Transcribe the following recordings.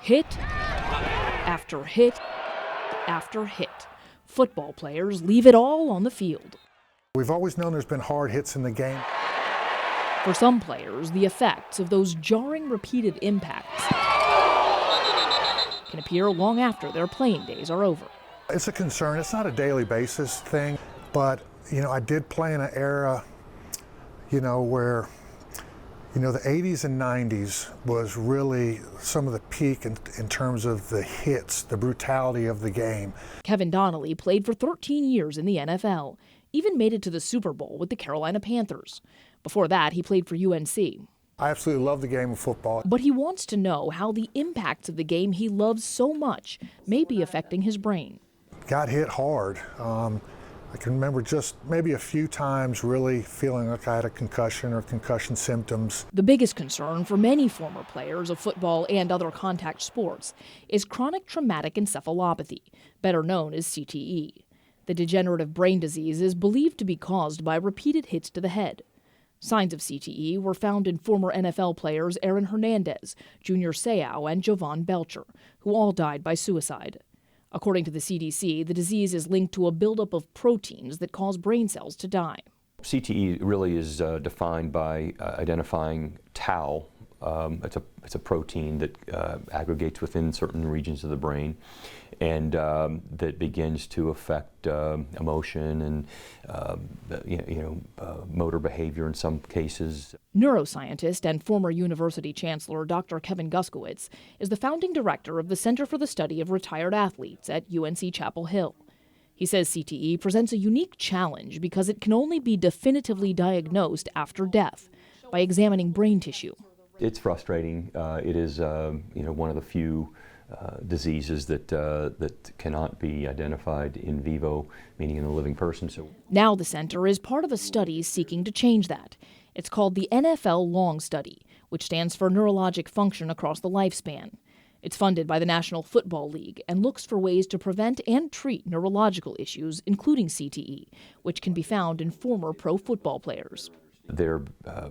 Hit after hit after hit. Football players leave it all on the field. We've always known there's been hard hits in the game. For some players, the effects of those jarring, repeated impacts can appear long after their playing days are over. It's a concern. It's not a daily basis thing, but I did play in an era, where the 80s and 90s was really some of the peak in terms of the hits, the brutality of the game. Kevin Donnelly played for 13 years in the NFL, even made it to the Super Bowl with the Carolina Panthers. Before that, he played for UNC. I absolutely love the game of football. But he wants to know how the impacts of the game he loves so much may be affecting his brain. Got hit hard. I can remember just maybe a few times really feeling like I had a concussion or concussion symptoms. The biggest concern for many former players of football and other contact sports is chronic traumatic encephalopathy, better known as CTE. The degenerative brain disease is believed to be caused by repeated hits to the head. Signs of CTE were found in former NFL players Aaron Hernandez, Junior Seau, and Jovan Belcher, who all died by suicide. According to the CDC, the disease is linked to a buildup of proteins that cause brain cells to die. CTE really is defined by identifying tau. It's a protein that aggregates within certain regions of the brain, and that begins to affect emotion and motor behavior in some cases. Neuroscientist and former university chancellor Dr. Kevin Guskowitz is the founding director of the Center for the Study of Retired Athletes at UNC Chapel Hill. He says CTE presents a unique challenge because it can only be definitively diagnosed after death by examining brain tissue. It's frustrating. It is, one of the few diseases that cannot be identified in vivo, meaning in a living person. So now the center is part of a study seeking to change that. It's called the NFL Long Study, which stands for Neurologic Function Across the Lifespan. It's funded by the National Football League and looks for ways to prevent and treat neurological issues, including CTE, which can be found in former pro football players. They're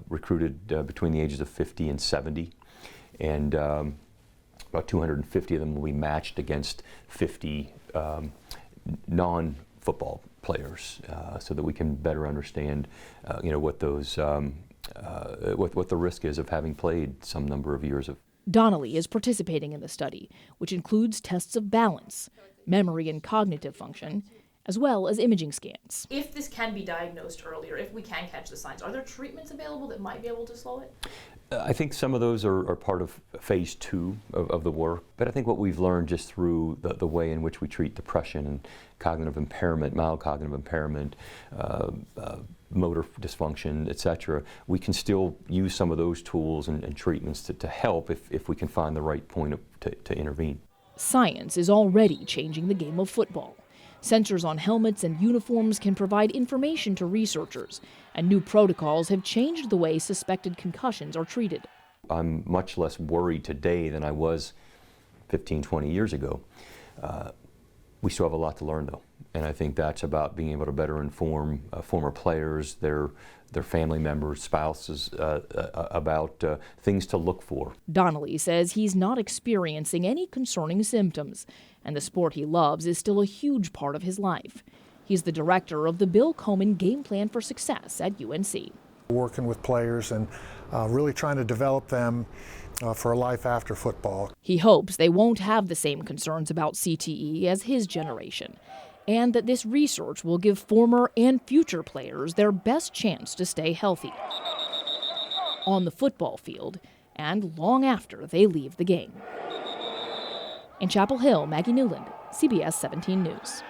recruited between the ages of 50 and 70, and about 250 of them will be matched against 50 non-football players, so that we can better understand, what those what the risk is of having played some number of years of. Donnelly is participating in the study, which includes tests of balance, memory and cognitive function, as well as imaging scans. If this can be diagnosed earlier, if we can catch the signs, are there treatments available that might be able to slow it? I think some of those are part of phase 2 of the work, but I think what we've learned just through the way in which we treat depression and cognitive impairment, mild cognitive impairment, motor dysfunction, etc., we can still use some of those tools and treatments to help if we can find the right point to intervene. Science is already changing the game of football. Sensors on helmets and uniforms can provide information to researchers, and new protocols have changed the way suspected concussions are treated. I'm much less worried today than I was 15, 20 years ago. We still have a lot to learn, though, and I think that's about being able to better inform former players, their family members, spouses, about things to look for. Donnelly says he's not experiencing any concerning symptoms, and the sport he loves is still a huge part of his life. He's the director of the Bill Coleman Game Plan for Success at UNC. Working with players and really trying to develop them for a life after football. He hopes they won't have the same concerns about CTE as his generation, and that this research will give former and future players their best chance to stay healthy on the football field and long after they leave the game. In Chapel Hill, Maggie Newland, CBS 17 News.